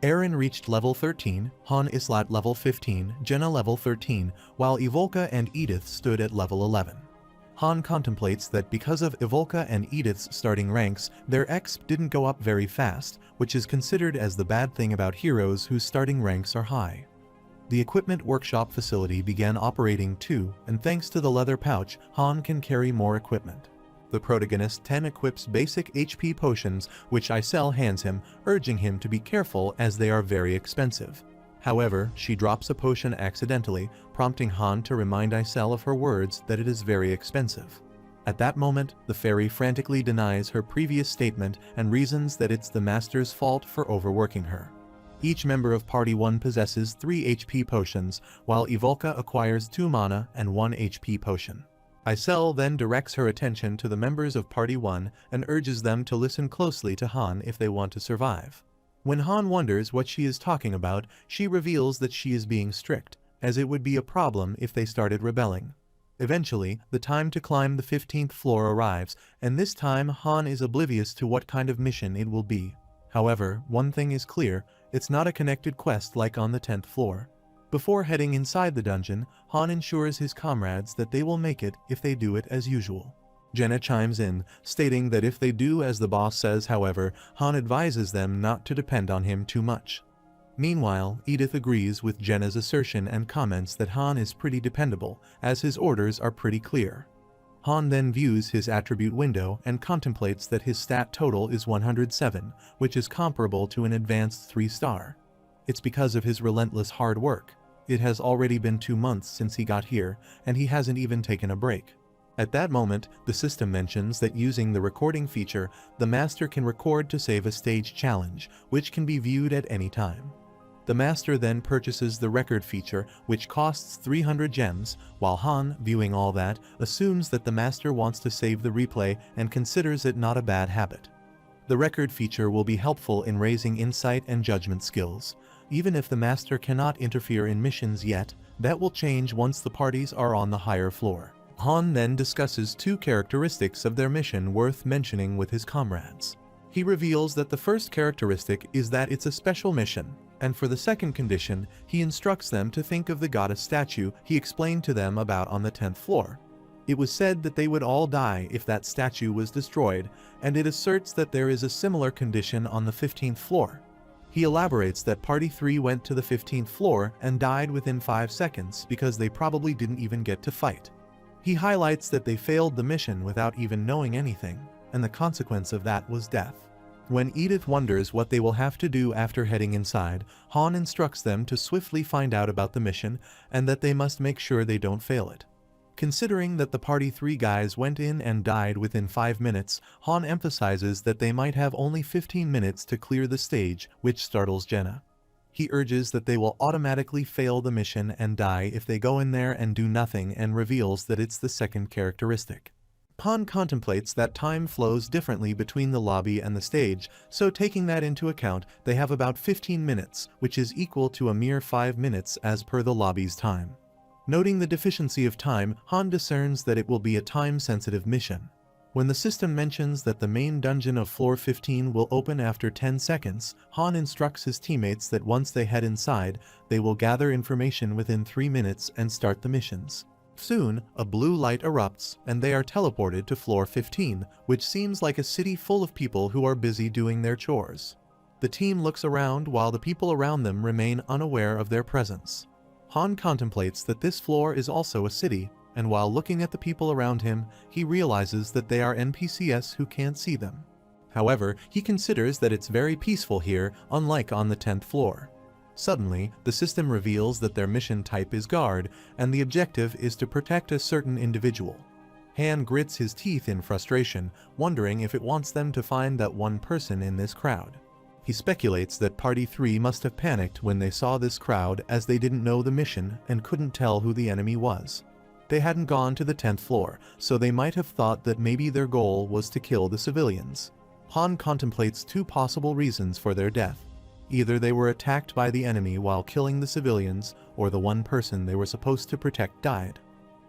Eren reached level 13, Han Islat level 15, Jenna level 13, while Evolka and Edith stood at level 11. Han contemplates that because of Evolka and Edith's starting ranks, their exp didn't go up very fast, which is considered as the bad thing about heroes whose starting ranks are high. The equipment workshop facility began operating too, and thanks to the leather pouch, Han can carry more equipment. The protagonist 10 equips basic HP potions, which Isel hands him, urging him to be careful as they are very expensive. However, she drops a potion accidentally, prompting Han to remind Isel of her words that it is very expensive. At that moment, the fairy frantically denies her previous statement and reasons that it's the master's fault for overworking her. Each member of Party 1 possesses 3 HP potions, while Evolka acquires 2 mana and 1 HP potion. Isel then directs her attention to the members of Party 1 and urges them to listen closely to Han if they want to survive. When Han wonders what she is talking about, she reveals that she is being strict, as it would be a problem if they started rebelling. Eventually, the time to climb the 15th floor arrives, and this time Han is oblivious to what kind of mission it will be. However, one thing is clear, it's not a connected quest like on the 10th floor. Before heading inside the dungeon, Han ensures his comrades that they will make it if they do it as usual. Jenna chimes in, stating that if they do as the boss says. However, Han advises them not to depend on him too much. Meanwhile, Edith agrees with Jenna's assertion and comments that Han is pretty dependable, as his orders are pretty clear. Han then views his attribute window and contemplates that his stat total is 107, which is comparable to an advanced 3-star. It's because of his relentless hard work. It has already been 2 months since he got here, and he hasn't even taken a break. At that moment, the system mentions that using the recording feature, the master can record to save a stage challenge, which can be viewed at any time. The master then purchases the record feature, which costs 300 gems, while Han, viewing all that, assumes that the master wants to save the replay and considers it not a bad habit. The record feature will be helpful in raising insight and judgment skills. Even if the master cannot interfere in missions yet, that will change once the parties are on the higher floor. Han then discusses 2 characteristics of their mission worth mentioning with his comrades. He reveals that the first characteristic is that it's a special mission, and for the second condition, he instructs them to think of the goddess statue he explained to them about on the 10th floor. It was said that they would all die if that statue was destroyed, and it asserts that there is a similar condition on the 15th floor. He elaborates that Party 3 went to the 15th floor and died within 5 seconds because they probably didn't even get to fight. He highlights that they failed the mission without even knowing anything, and the consequence of that was death. When Edith wonders what they will have to do after heading inside, Han instructs them to swiftly find out about the mission and that they must make sure they don't fail it. Considering that the Party 3 guys went in and died within 5 minutes, Han emphasizes that they might have only 15 minutes to clear the stage, which startles Jenna. He urges that they will automatically fail the mission and die if they go in there and do nothing, and reveals that it's the second characteristic. Han contemplates that time flows differently between the lobby and the stage, so taking that into account, they have about 15 minutes, which is equal to a mere 5 minutes as per the lobby's time. Noting the deficiency of time, Han discerns that it will be a time-sensitive mission. When the system mentions that the main dungeon of floor 15 will open after 10 seconds, Han instructs his teammates that once they head inside, they will gather information within 3 minutes and start the missions. Soon, a blue light erupts, and they are teleported to floor 15, which seems like a city full of people who are busy doing their chores. The team looks around while the people around them remain unaware of their presence. Han contemplates that this floor is also a city, and while looking at the people around him, he realizes that they are NPCs who can't see them. However, he considers that it's very peaceful here, unlike on the 10th floor. Suddenly, the system reveals that their mission type is guard, and the objective is to protect a certain individual. Han grits his teeth in frustration, wondering if it wants them to find that one person in this crowd. He speculates that Party 3 must have panicked when they saw this crowd, as they didn't know the mission and couldn't tell who the enemy was. They hadn't gone to the 10th floor, so they might have thought that maybe their goal was to kill the civilians. Han contemplates 2 possible reasons for their death. Either they were attacked by the enemy while killing the civilians, or the one person they were supposed to protect died.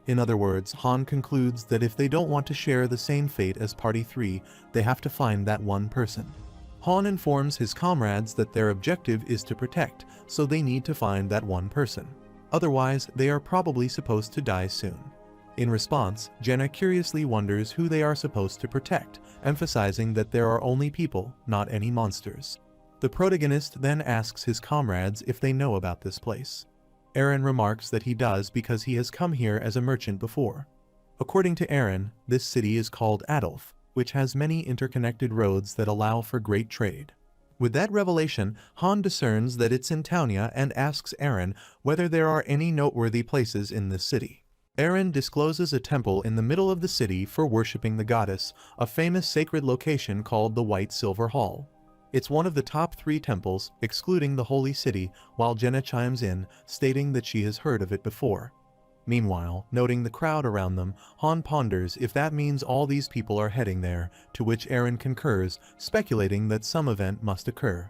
In other words, Han concludes that if they don't want to share the same fate as Party 3, they have to find that one person. Han informs his comrades that their objective is to protect, so they need to find that one person. Otherwise, they are probably supposed to die soon. In response, Jenna curiously wonders who they are supposed to protect, emphasizing that there are only people, not any monsters. The protagonist then asks his comrades if they know about this place. Eren remarks that he does because he has come here as a merchant before. According to Eren, this city is called Adolf, which has many interconnected roads that allow for great trade. With that revelation, Han discerns that it's in Townia and asks Eren whether there are any noteworthy places in this city. Eren discloses a temple in the middle of the city for worshipping the goddess, a famous sacred location called the White Silver Hall. It's one of the top 3 temples, excluding the Holy City, while Jenna chimes in, stating that she has heard of it before. Meanwhile, noting the crowd around them, Han ponders if that means all these people are heading there, to which Eren concurs, speculating that some event must occur.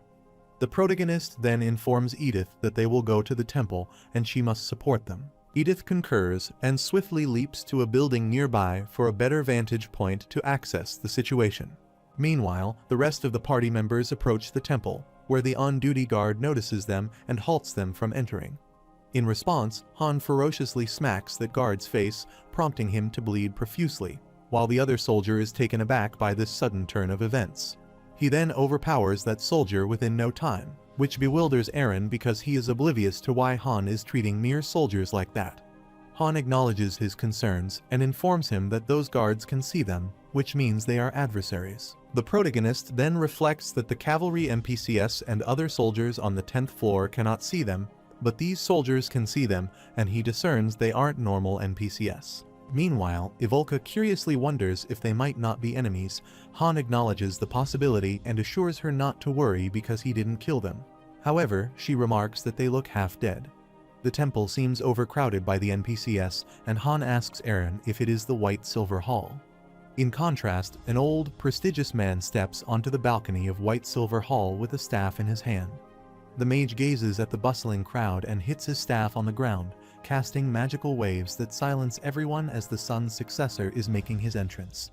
The protagonist then informs Edith that they will go to the temple, and she must support them. Edith concurs, and swiftly leaps to a building nearby for a better vantage point to access the situation. Meanwhile, the rest of the party members approach the temple, where the on-duty guard notices them and halts them from entering. In response, Han ferociously smacks that guard's face, prompting him to bleed profusely, while the other soldier is taken aback by this sudden turn of events. He then overpowers that soldier within no time, which bewilders Eren because he is oblivious to why Han is treating mere soldiers like that. Han acknowledges his concerns and informs him that those guards can see them, which means they are adversaries. The protagonist then reflects that the cavalry NPCs and other soldiers on the 10th floor cannot see them, but these soldiers can see them, and he discerns they aren't normal NPCs. Meanwhile, Ivolka curiously wonders if they might not be enemies. Han acknowledges the possibility and assures her not to worry because he didn't kill them. However, she remarks that they look half dead. The temple seems overcrowded by the NPCs, and Han asks Eren if it is the White Silver Hall. In contrast, an old, prestigious man steps onto the balcony of White Silver Hall with a staff in his hand. The mage gazes at the bustling crowd and hits his staff on the ground, casting magical waves that silence everyone as the sun's successor is making his entrance.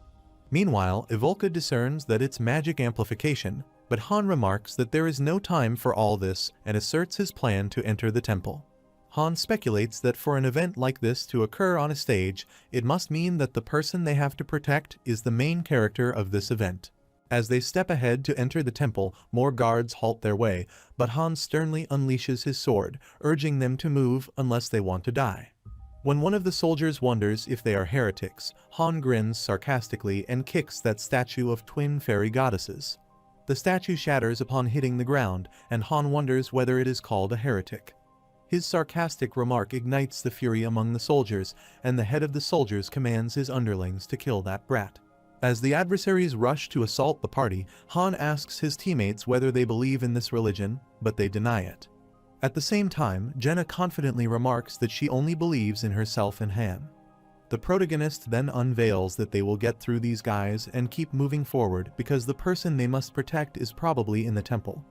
Meanwhile, Ivolka discerns that it's magic amplification, but Han remarks that there is no time for all this and asserts his plan to enter the temple. Han speculates that for an event like this to occur on a stage, it must mean that the person they have to protect is the main character of this event. As they step ahead to enter the temple, more guards halt their way, but Han sternly unleashes his sword, urging them to move unless they want to die. When one of the soldiers wonders if they are heretics, Han grins sarcastically and kicks that statue of twin fairy goddesses. The statue shatters upon hitting the ground, and Han wonders whether it is called a heretic. His sarcastic remark ignites the fury among the soldiers, and the head of the soldiers commands his underlings to kill that brat. As the adversaries rush to assault the party, Han asks his teammates whether they believe in this religion, but they deny it. At the same time, Jenna confidently remarks that she only believes in herself and Han. The protagonist then unveils that they will get through these guys and keep moving forward because the person they must protect is probably in the temple.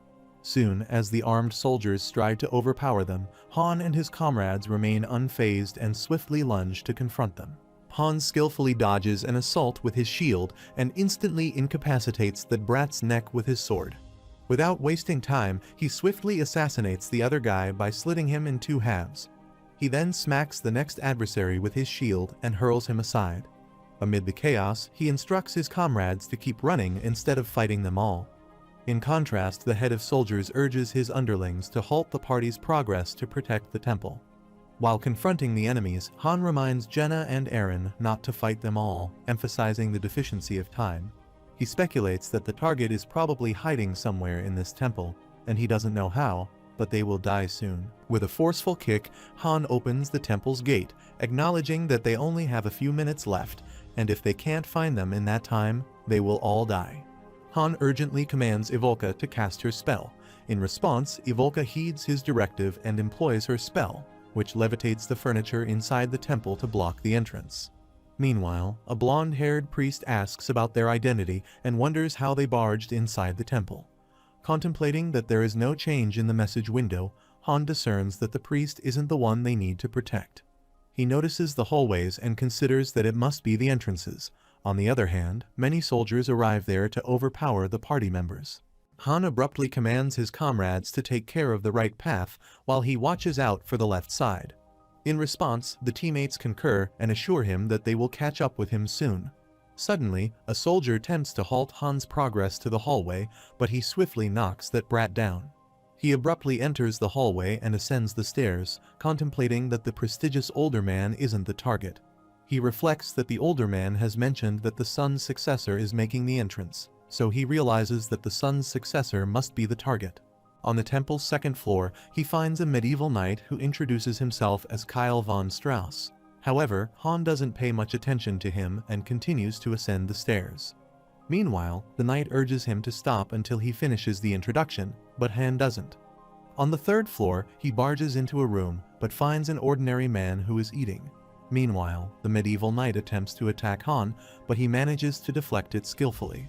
Soon, as the armed soldiers strive to overpower them, Han and his comrades remain unfazed and swiftly lunge to confront them. Han skillfully dodges an assault with his shield and instantly incapacitates that brat's neck with his sword. Without wasting time, he swiftly assassinates the other guy by slitting him in two halves. He then smacks the next adversary with his shield and hurls him aside. Amid the chaos, he instructs his comrades to keep running instead of fighting them all. In contrast, the head of soldiers urges his underlings to halt the party's progress to protect the temple. While confronting the enemies, Han reminds Jenna and Eren not to fight them all, emphasizing the deficiency of time. He speculates that the target is probably hiding somewhere in this temple, and he doesn't know how, but they will die soon. With a forceful kick, Han opens the temple's gate, acknowledging that they only have a few minutes left, and if they can't find them in that time, they will all die. Han urgently commands Ivolka to cast her spell. In response, Ivolka heeds his directive and employs her spell, which levitates the furniture inside the temple to block the entrance. Meanwhile, a blonde-haired priest asks about their identity and wonders how they barged inside the temple. Contemplating that there is no change in the message window, Han discerns that the priest isn't the one they need to protect. He notices the hallways and considers that it must be the entrances. On the other hand, many soldiers arrive there to overpower the party members. Han abruptly commands his comrades to take care of the right path while he watches out for the left side. In response, the teammates concur and assure him that they will catch up with him soon. Suddenly, a soldier attempts to halt Han's progress to the hallway, but he swiftly knocks that brat down. He abruptly enters the hallway and ascends the stairs, contemplating that the prestigious older man isn't the target. He reflects that the older man has mentioned that the sun's successor is making the entrance, so he realizes that the sun's successor must be the target. On the temple's second floor, he finds a medieval knight who introduces himself as Kyle von Strauss. However, Han doesn't pay much attention to him and continues to ascend the stairs. Meanwhile, the knight urges him to stop until he finishes the introduction, but Han doesn't. On the third floor, he barges into a room, but finds an ordinary man who is eating. Meanwhile, the medieval knight attempts to attack Han, but he manages to deflect it skillfully.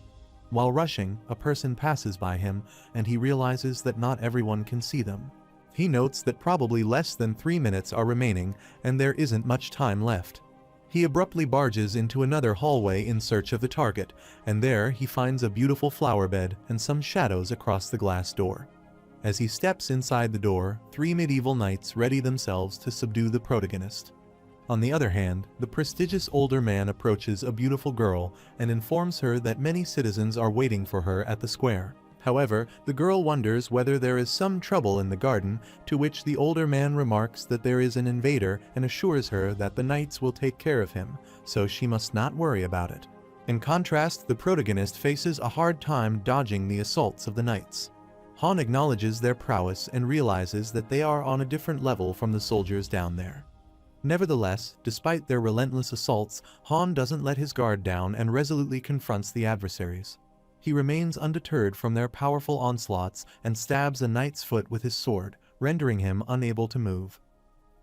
While rushing, a person passes by him, and he realizes that not everyone can see them. He notes that probably less than 3 minutes are remaining, and there isn't much time left. He abruptly barges into another hallway in search of the target, and there he finds a beautiful flower bed and some shadows across the glass door. As he steps inside the door, 3 medieval knights ready themselves to subdue the protagonist. On the other hand, the prestigious older man approaches a beautiful girl and informs her that many citizens are waiting for her at the square. However, the girl wonders whether there is some trouble in the garden, to which the older man remarks that there is an invader and assures her that the knights will take care of him, so she must not worry about it. In contrast, the protagonist faces a hard time dodging the assaults of the knights. Han acknowledges their prowess and realizes that they are on a different level from the soldiers down there. Nevertheless, despite their relentless assaults, Han doesn't let his guard down and resolutely confronts the adversaries. He remains undeterred from their powerful onslaughts and stabs a knight's foot with his sword, rendering him unable to move.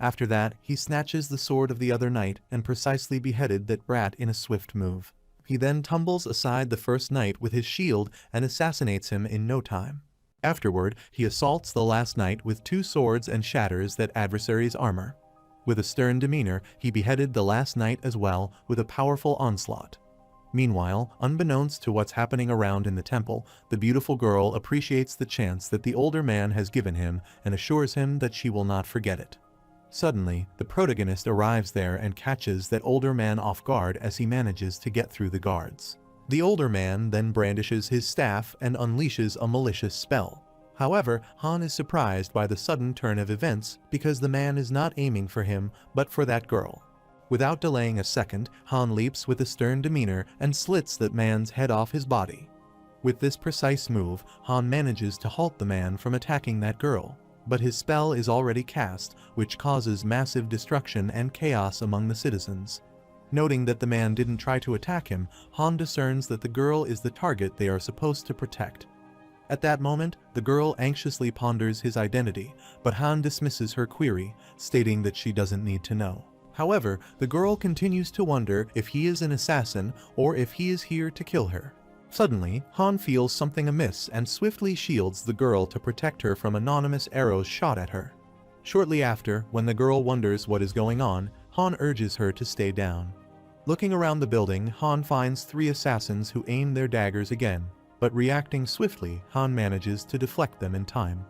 After that, he snatches the sword of the other knight and precisely beheaded that brat in a swift move. He then tumbles aside the first knight with his shield and assassinates him in no time. Afterward, he assaults the last knight with 2 swords and shatters that adversary's armor. With a stern demeanor, he beheaded the last knight as well with a powerful onslaught. Meanwhile, unbeknownst to what's happening around in the temple, the beautiful girl appreciates the chance that the older man has given him and assures him that she will not forget it. Suddenly, the protagonist arrives there and catches that older man off guard as he manages to get through the guards. The older man then brandishes his staff and unleashes a malicious spell. However, Han is surprised by the sudden turn of events because the man is not aiming for him but for that girl. Without delaying a second, Han leaps with a stern demeanor and slits that man's head off his body. With this precise move, Han manages to halt the man from attacking that girl, but his spell is already cast, which causes massive destruction and chaos among the citizens. Noting that the man didn't try to attack him, Han discerns that the girl is the target they are supposed to protect. At that moment, the girl anxiously ponders his identity, but Han dismisses her query, stating that she doesn't need to know. However, the girl continues to wonder if he is an assassin or if he is here to kill her. Suddenly, Han feels something amiss and swiftly shields the girl to protect her from anonymous arrows shot at her. Shortly after, when the girl wonders what is going on, Han urges her to stay down. Looking around the building, Han finds 3 assassins who aim their daggers again, but reacting swiftly, Han manages to deflect them in time.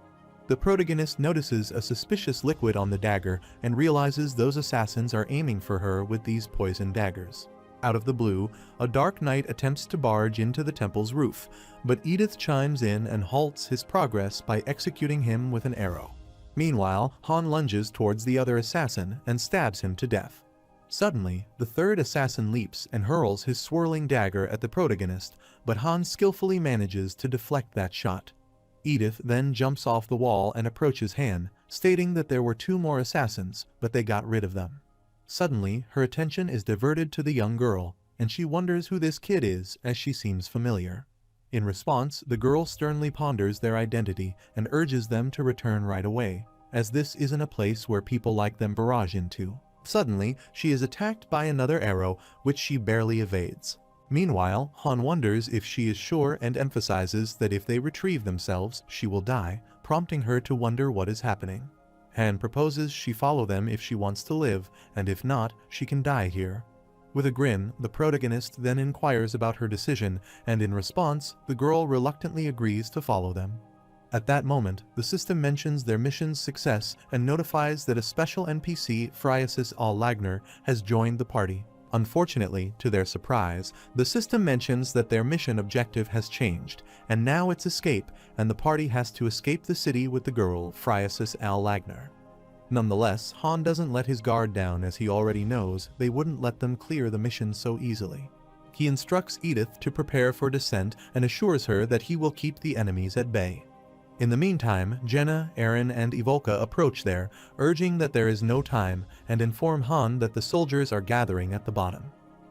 The protagonist notices a suspicious liquid on the dagger and realizes those assassins are aiming for her with these poison daggers. Out of the blue, a dark knight attempts to barge into the temple's roof, but Edith chimes in and halts his progress by executing him with an arrow. Meanwhile, Han lunges towards the other assassin and stabs him to death. Suddenly, the third assassin leaps and hurls his swirling dagger at the protagonist, but Han skillfully manages to deflect that shot. Edith then jumps off the wall and approaches Han, stating that there were 2 more assassins, but they got rid of them. Suddenly, her attention is diverted to the young girl, and she wonders who this kid is as she seems familiar. In response, the girl sternly ponders their identity and urges them to return right away, as this isn't a place where people like them barrage into. Suddenly, she is attacked by another arrow, which she barely evades. Meanwhile, Han wonders if she is sure and emphasizes that if they retrieve themselves, she will die, prompting her to wonder what is happening. Han proposes she follow them if she wants to live, and if not, she can die here. With a grin, the protagonist then inquires about her decision, and in response, the girl reluctantly agrees to follow them. At that moment, the system mentions their mission's success and notifies that a special NPC, Fryasis Al-Lagner, has joined the party. Unfortunately, to their surprise, the system mentions that their mission objective has changed, and now it's escape, and the party has to escape the city with the girl, Fryasis Al-Lagner. Nonetheless, Han doesn't let his guard down as he already knows they wouldn't let them clear the mission so easily. He instructs Edith to prepare for descent and assures her that he will keep the enemies at bay. In the meantime, Jenna, Eren, and Ivolka approach there, urging that there is no time, and inform Han that the soldiers are gathering at the bottom.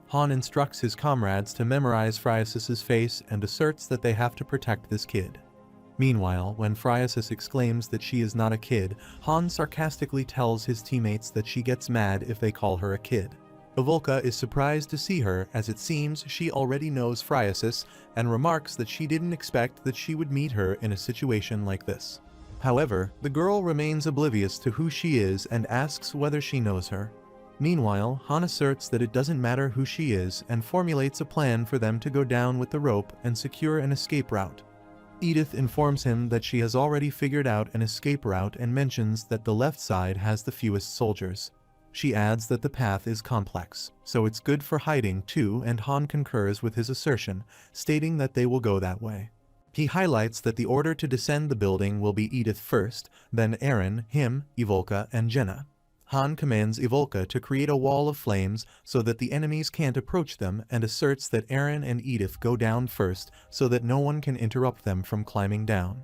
Han instructs his comrades to memorize Fryasis' face and asserts that they have to protect this kid. Meanwhile, when Fryasis exclaims that she is not a kid, Han sarcastically tells his teammates that she gets mad if they call her a kid. Ivolka is surprised to see her as it seems she already knows Fryasis and remarks that she didn't expect that she would meet her in a situation like this. However, the girl remains oblivious to who she is and asks whether she knows her. Meanwhile, Han asserts that it doesn't matter who she is and formulates a plan for them to go down with the rope and secure an escape route. Edith informs him that she has already figured out an escape route and mentions that the left side has the fewest soldiers. She adds that the path is complex, so it's good for hiding too, and Han concurs with his assertion, stating that they will go that way. He highlights that the order to descend the building will be Edith first, then Eren, him, Ivolka, and Jenna. Han commands Ivolka to create a wall of flames so that the enemies can't approach them and asserts that Eren and Edith go down first so that no one can interrupt them from climbing down.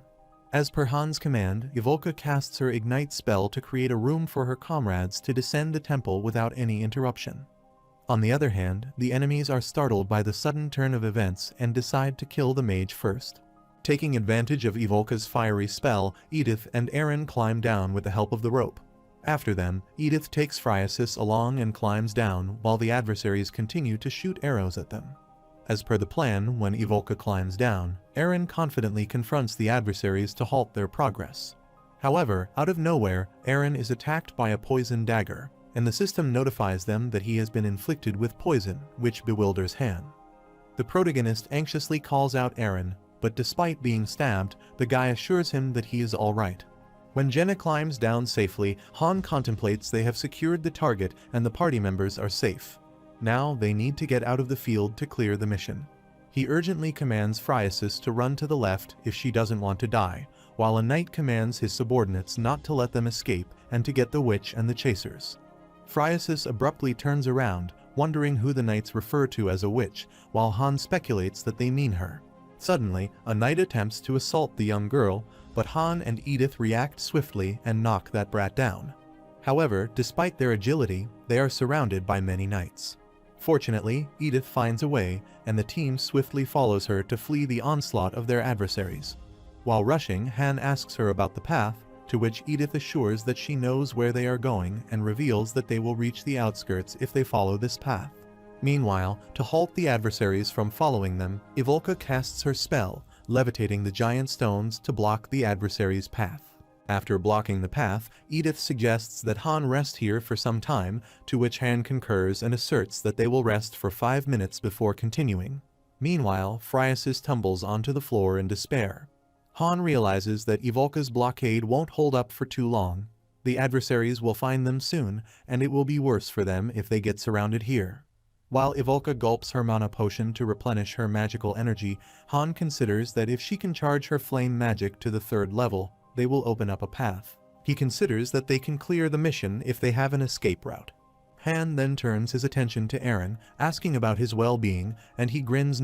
As per Han's command, Ivolka casts her Ignite spell to create a room for her comrades to descend the temple without any interruption. On the other hand, the enemies are startled by the sudden turn of events and decide to kill the mage first. Taking advantage of Ivolka's fiery spell, Edith and Eren climb down with the help of the rope. After them, Edith takes Fryasis along and climbs down while the adversaries continue to shoot arrows at them. As per the plan, when Ivolka climbs down, Eren confidently confronts the adversaries to halt their progress. However, out of nowhere, Eren is attacked by a poison dagger. and the system notifies them that he has been inflicted with poison, which bewilders Han. The protagonist anxiously calls out Eren, but despite being stabbed, the guy assures him that he is alright. When Jenna climbs down safely, Han contemplates they have secured the target and the party members are safe. Now they need to get out of the field to clear the mission. He urgently commands Phriasis to run to the left if she doesn't want to die, while a knight commands his subordinates not to let them escape and to get the witch and the chasers. Phriasis abruptly turns around, wondering who the knights refer to as a witch, while Han speculates that they mean her. Suddenly, a knight attempts to assault the young girl, but Han and Edith react swiftly and knock that brat down. However, despite their agility, they are surrounded by many knights. Fortunately, Edith finds a way, and the team swiftly follows her to flee the onslaught of their adversaries. While rushing, Han asks her about the path, to which Edith assures that she knows where they are going and reveals that they will reach the outskirts if they follow this path. Meanwhile, to halt the adversaries from following them, Ivolka casts her spell, levitating the giant stones to block the adversaries' path. After blocking the path, Edith suggests that Han rest here for some time, to which Han concurs and asserts that they will rest for 5 minutes before continuing. Meanwhile, Phriasis tumbles onto the floor in despair. Han realizes that Ivolka's blockade won't hold up for too long. The adversaries will find them soon, and it will be worse for them if they get surrounded here. While Ivolka gulps her mana potion to replenish her magical energy, Han considers that if she can charge her flame magic to the 3rd level, they will open up a path. He considers that they can clear the mission if they have an escape route. Han then turns his attention to Eren, asking about his well-being, and he grins